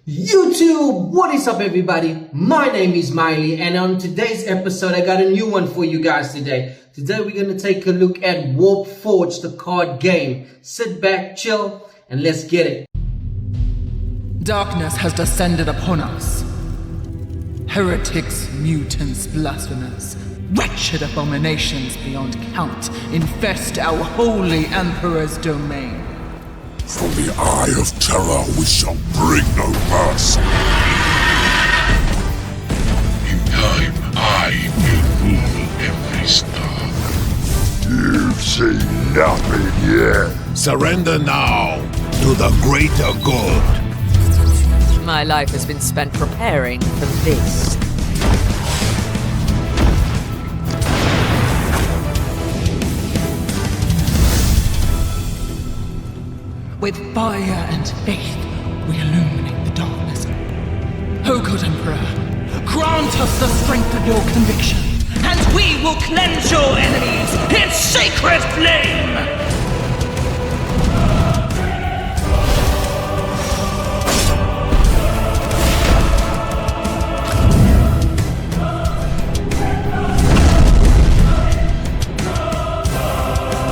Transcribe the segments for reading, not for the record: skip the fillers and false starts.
YouTube, what is up everybody? My name is Miley and on today's episode I got a new one for you guys today. Today we're going to take a look at Warpforge, the card game. Sit back, chill, and let's get it. Darkness has descended upon us. Heretics, mutants, blasphemers, wretched abominations beyond count infest our holy Emperor's domain. From the eye of terror we shall bring no mercy. In time, I will rule every star. You've seen nothing yet. Surrender now to the greater good. My life has been spent preparing for this. With fire and faith, we illuminate the darkness. O God Emperor, grant us the strength of your conviction, and we will cleanse your enemies in sacred flame!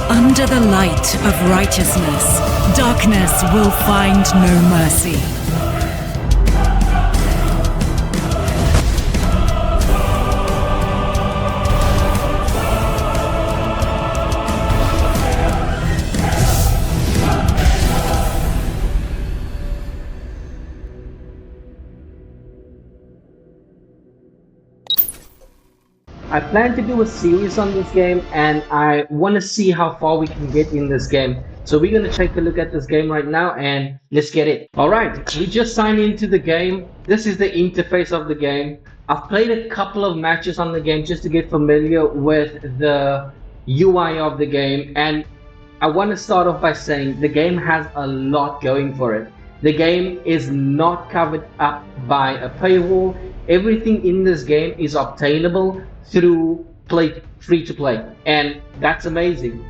Under the light of righteousness, darkness will find no mercy. I plan to do a series on this game and I want to see how far we can get in this game. So we're going to take a look at this game right now and let's get it. Alright, we just signed into the game. This is the interface of the game. I've played a couple of matches on the game just to get familiar with the UI of the game, and I want to start off by saying the game has a lot going for it. The game is not covered up by a paywall. Everything in this game is obtainable through free to play, and that's amazing.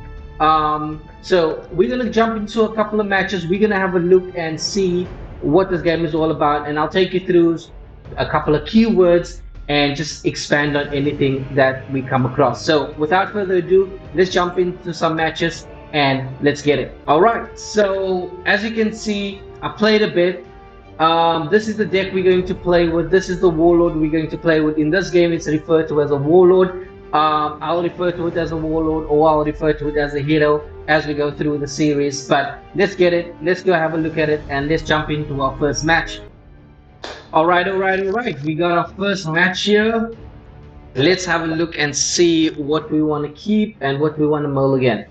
So we're gonna jump into a couple of matches. We're gonna have a look and see what this game is all about, and I'll take you through a couple of keywords and just expand on anything that we come across. So without further ado, let's jump into some matches and let's get it. All right, so as you can see, I played a bit. This is the deck we're going to play with. This is the warlord we're going to play with. In this game it's referred to as a warlord. I'll refer to it as a warlord, or I'll refer to it as a hero as we go through the series. But let's get it, let's go have a look at it, and let's jump into our first match. Alright, we got our first match here. Let's have a look and see what we want to keep and what we want to mulligan.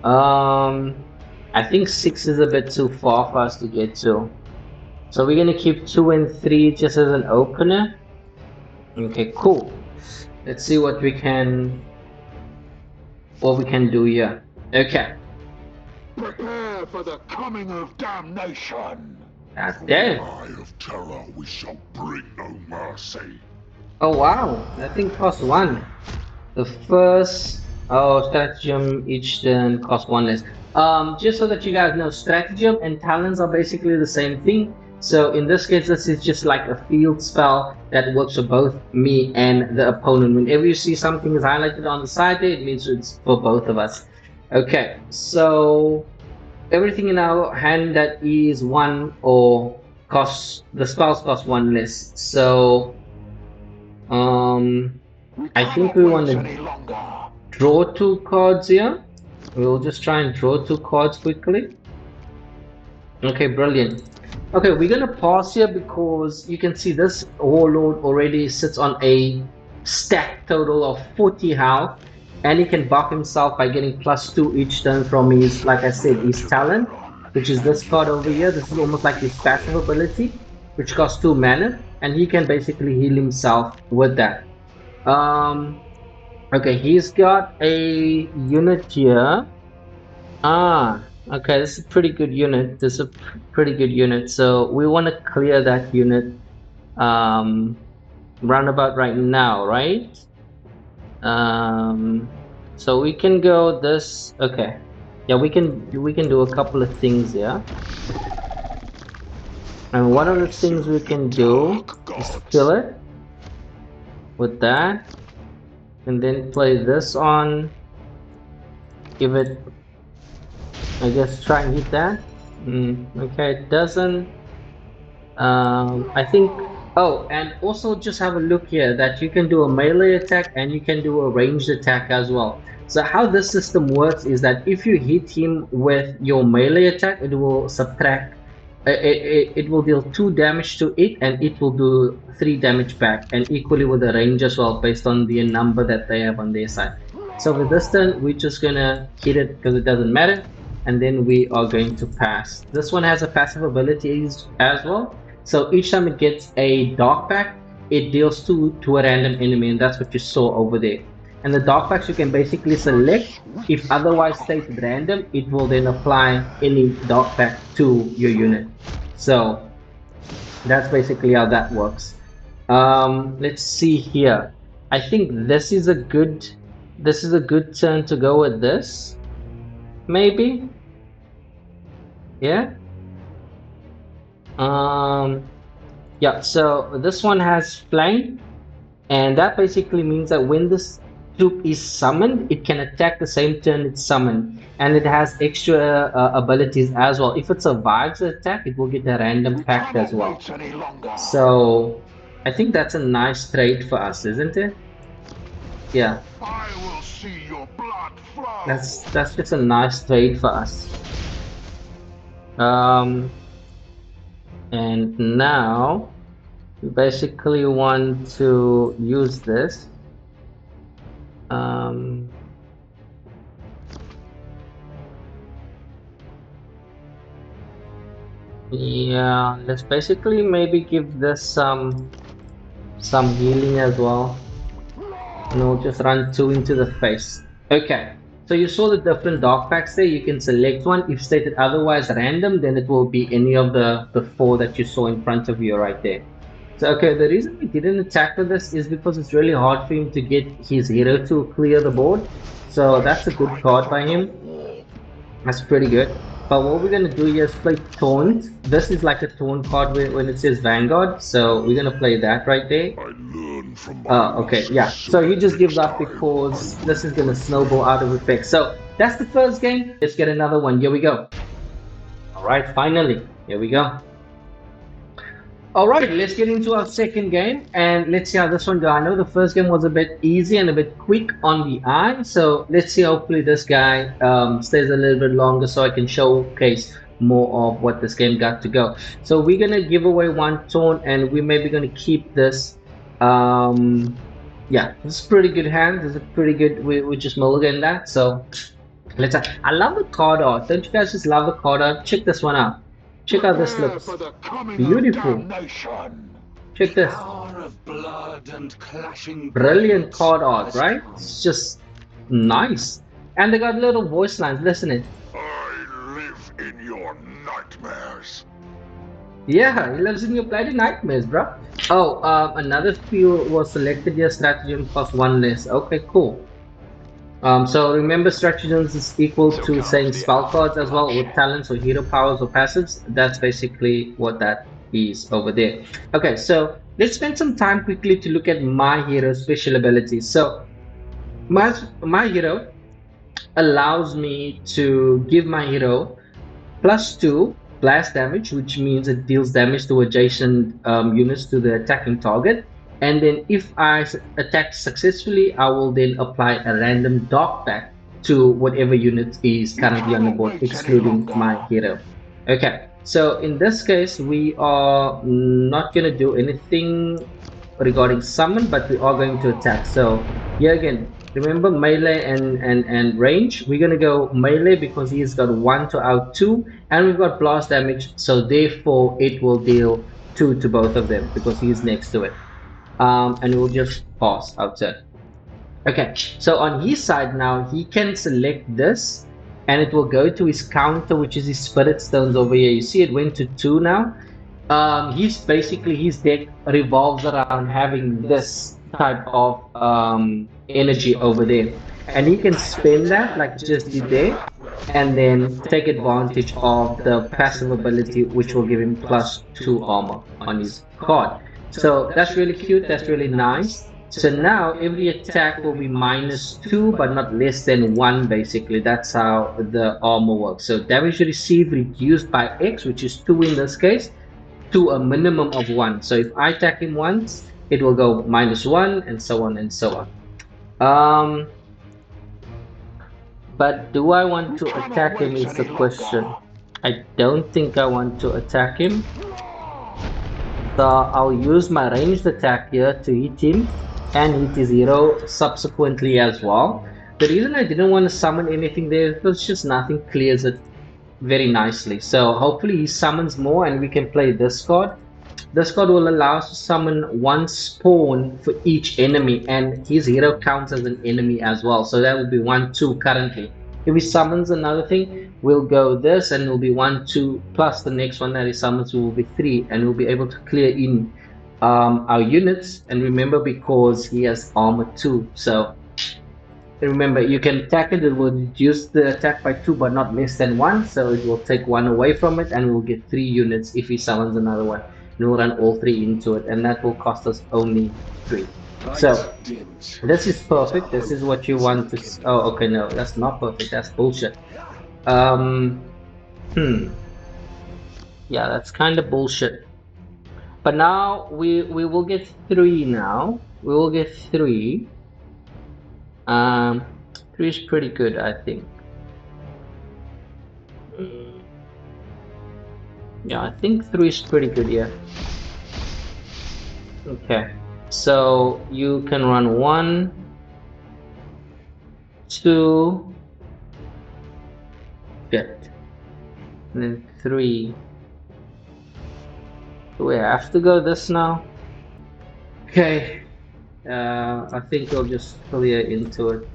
I think 6 is a bit too far for us to get to, so we're gonna keep 2 and 3 just as an opener. Okay, cool. Let's see what we can do here. Okay. Prepare for the coming of damnation. That's From dead. the eye of terror we shall bring no mercy. Oh wow, that thing costs 1. The first stratagem each turn costs 1 less. Just so that you guys know, stratagem and talents are basically the same thing. So in this case, this is just like a field spell that works for both me and the opponent. Whenever you see something is highlighted on the side there, it means it's for both of us. Okay, so everything in our hand that is 1 or costs, the spells cost 1 less. So I think we want to draw 2 cards here. We'll just try and draw 2 cards quickly. Okay, brilliant. Okay, we're gonna pause here because you can see this warlord already sits on a stat total of 40 health, and he can buff himself by getting +2 each turn from his, like I said, his talent, which is this card over here. This is almost like his passive ability, which costs 2 mana, and he can basically heal himself with that. Okay, he's got a unit here. Okay, this is a pretty good unit. So we want to clear that unit roundabout right now, right? So we can go this. Okay, yeah, we can do a couple of things here. And one of the things we can do is kill it with that, and then play this on. Give it, I guess, try and hit that. Okay, it doesn't. I think. Oh, and also just have a look here that you can do a melee attack and you can do a ranged attack as well. So how this system works is that if you hit him with your melee attack, it will subtract. It will deal 2 damage to it, and it will do 3 damage back, and equally with the range as well, based on the number that they have on their side. So with this turn, we're just gonna hit it because it doesn't matter, and then we are going to pass. This one has a passive ability as well. So each time it gets a dark pack, it deals 2 to a random enemy, and that's what you saw over there. And the dark packs you can basically select. If otherwise stated random, it will then apply any dark pack to your unit. So that's basically how that works. Let's see here. I think this is a good turn to go with this. Maybe. Yeah. Yeah, so this one has flank, and that basically means that when this troop is summoned, it can attack the same turn it's summoned, and it has extra abilities as well. If it survives the attack, it will get a random pack as well. So I think that's a nice trade for us, isn't it? Yeah. I will see your blood flow. That's just a nice trade for us. And now we basically want to use this. Yeah, let's basically maybe give this some healing as well. And we'll just run 2 into the face. Okay, so you saw the different dark packs there. You can select one. If stated otherwise random, then it will be any of the 4 that you saw in front of you right there. So, okay, the reason we didn't attack with this is because it's really hard for him to get his hero to clear the board. So that's a good card by him. That's pretty good. But what we're going to do here is play Taunt. This is like a Taunt card when it says Vanguard. So we're going to play that right there. Okay, yeah. So he just gives up because this is going to snowball out of effect. So that's the first game. Let's get another one. Here we go. All right, finally. Here we go. All right, let's get into our second game and let's see how this one goes. I know the first game was a bit easy and a bit quick on the eye, so let's see. Hopefully this guy stays a little bit longer so I can showcase more of what this game got to go. So we're gonna give away 1 taunt and we're maybe gonna keep this. Yeah, this is pretty good hand. This is pretty good. We just mulligan that. So let's. I love the card art. Don't you guys just love the card art? Check this one out. Check out this looks beautiful. Check this. Brilliant card art, right? It's just nice. And they got little voice lines. Listen it. I live in your nightmares. Yeah, he lives in your bloody nightmares, bro. Oh, another few was selected here. Stratagem cost 1 less. Okay, cool. So remember, stratagems is equal to saying spell cards as well, with talents or hero powers or passives. That's basically what that is over there. Okay, so let's spend some time quickly to look at my hero's special abilities. So my hero allows me to give my hero +2 blast damage, which means it deals damage to adjacent units to the attacking target. And then if I attack successfully, I will then apply a random dark pack to whatever unit is currently on the board, excluding my hero. Okay, so in this case, we are not going to do anything regarding summon, but we are going to attack. So here again, remember melee and range. We're going to go melee because he's got 1 to out 2, and we've got blast damage. So therefore, it will deal 2 to both of them because he's next to it. And we'll just pass our turn. Okay, so on his side now, he can select this and it will go to his counter, which is his spirit stones over here. You see it went to 2 now. His deck revolves around having this type of energy over there, and he can spend that like just did there, and then take advantage of the passive ability, which will give him +2 armor on his card. So that's really cute, that's really nice. So now every attack will be -2, but not less than 1, basically. That's how the armor works. So damage received reduced by X, which is 2 in this case, to a minimum of 1. So if I attack him once, it will go -1, and so on and so on. But do I want to attack him is the question. I don't think I want to attack him. So I'll use my ranged attack here to hit him and hit his hero subsequently as well. The reason I didn't want to summon anything there is because just nothing clears it very nicely. So hopefully he summons more and we can play this card. This card will allow us to summon 1 spawn for each enemy, and his hero counts as an enemy as well. So that will be 1, 2 currently. If he summons another thing, we'll go this, and it will be 1, 2, plus the next one that he summons will be 3, and we'll be able to clear in our units. And remember, because he has armor 2, so remember, you can attack it, it will reduce the attack by 2, but not less than 1, so it will take 1 away from it, and we'll get 3 units if he summons another one. And we'll run all 3 into it, and that will cost us only 3. So, this is perfect, this is what you want to... Oh, okay, no, that's not perfect, that's bullshit. Yeah, that's kind of bullshit. But now, we will get 3 now. We will get 3. 3 is pretty good, I think. Yeah, I think 3 is pretty good, yeah. Okay, so you can run 1, 2, shit, and then 3. Do we have to go this now? Okay, I think we'll just clear into it.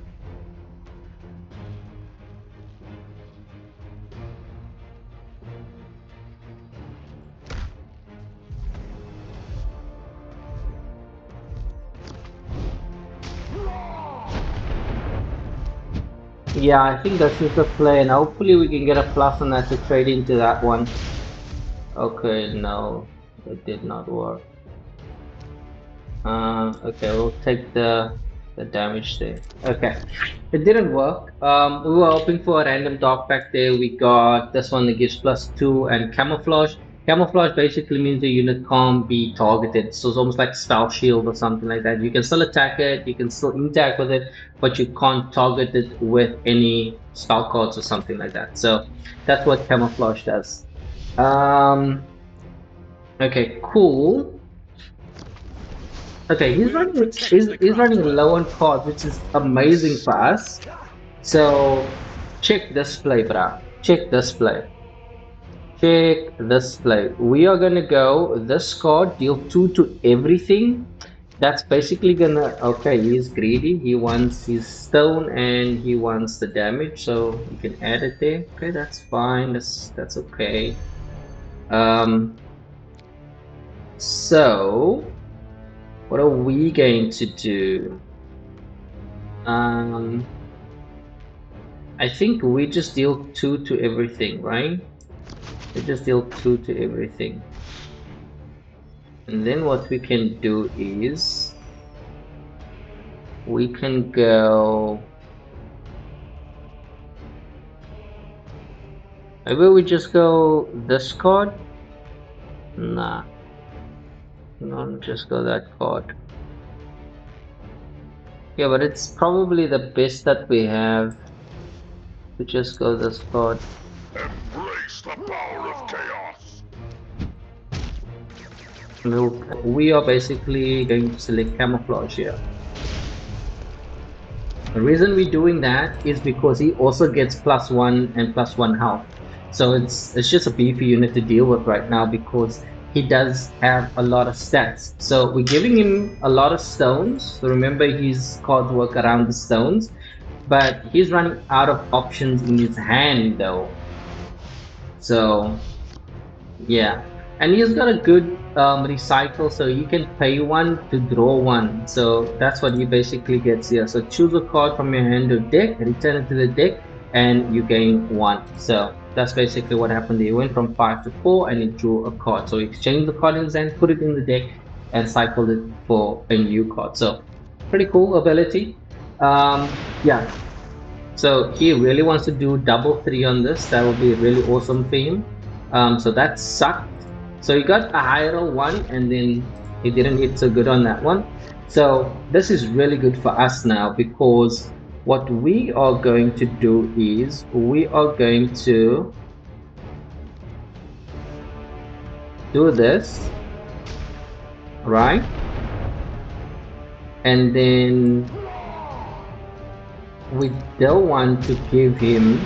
Yeah, I think that's just the play, and hopefully we can get a plus on that to trade into that one. Okay, no, it did not work. Okay, we'll take the damage there. Okay, it didn't work. We were hoping for a random dog pack there. We got this one that gives +2 and camouflage. Camouflage basically means the unit can't be targeted, so it's almost like spell shield or something like that. You can still attack it, you can still interact with it, but you can't target it with any spell cards or something like that. So that's what camouflage does. Okay, cool. Okay, he's running low on cards, which is amazing for us. So check this play, bruh. Check this play. Check this play. We are gonna go this card, deal 2 to everything. That's basically gonna... Okay, he's greedy. He wants his stone and he wants the damage, so you can add it there. Okay, that's fine. That's okay. So what are we going to do? I think we just deal 2 to everything, right? We just deal 2 to everything. And then what we can do is we can go... Maybe we just go this card? Nah. No, just go that card. Yeah, but it's probably the best that we have to just go this card. Embrace the power of chaos. We are basically going to select camouflage here. The reason we're doing that is because he also gets +1 and +1 health. So it's just a beefy unit to deal with right now because he does have a lot of stats. So we're giving him a lot of stones. So remember, his cards work around the stones, but he's running out of options in his hand though. So yeah, and he's got a good recycle, so you can pay 1 to draw 1. So that's what he basically gets here. So choose a card from your hand or deck, return it to the deck, and you gain 1. So that's basically what happened. He went from 5 to 4 and he drew a card. So he exchanged the card in his hand, put it in the deck, and cycled it for a new card. So pretty cool ability. Yeah. So he really wants to do double 3 on this. That would be really awesome for him. So that sucked. So he got a higher roll 1 and then he didn't hit so good on that one. So this is really good for us now, because what we are going to do is we are going to do this, right? And then we don't want to give him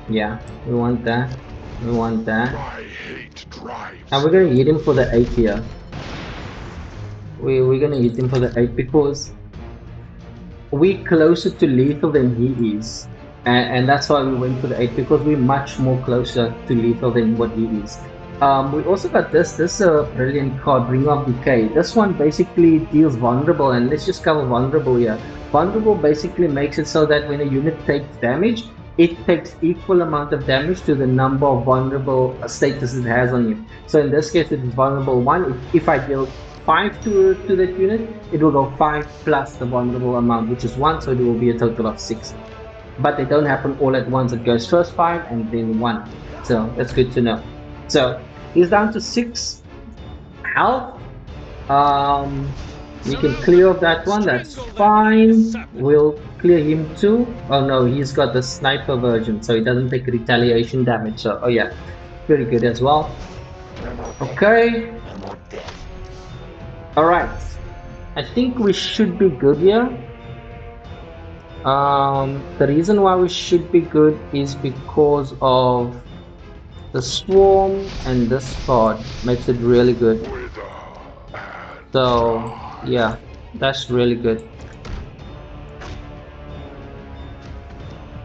we want that, My hate drives. and we're gonna hit him for the 8 here. We're gonna hit him for the 8 because we're closer to lethal than he is, and that's why we went for the 8, because we're much more closer to lethal than what he is. We also got this is a brilliant card, Ring of Decay. This one basically deals vulnerable, and let's just cover vulnerable here. Vulnerable basically makes it so that when a unit takes damage, it takes equal amount of damage to the number of vulnerable status it has on you. So in this case, it is vulnerable 1. If I deal 5 to that unit, it will go 5 plus the vulnerable amount, which is 1, so it will be a total of 6. But they don't happen all at once. It goes first 5 and then 1. So that's good to know. So he's down to 6 health. We can clear off that one, that's fine. We'll clear him too. Oh no, he's got the sniper version, so he doesn't take retaliation damage. So, oh yeah, very good as well. Okay. Alright. I think we should be good here. The reason why we should be good is because of the swarm, and this card makes it really good. So yeah, that's really good.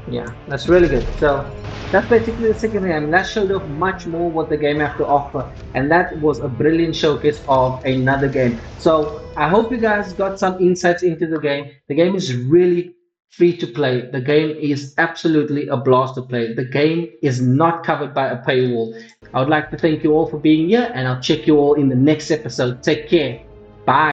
Yeah, that's really good. So that's basically the second game. That showed off much more what the game have to offer, and that was a brilliant showcase of another game. So I hope you guys got some insights into the game. The game is really free to play. The game is absolutely a blast to play. The game is not covered by a paywall. I would like to thank you all for being here, and I'll check you all in the next episode. Take care. Bye.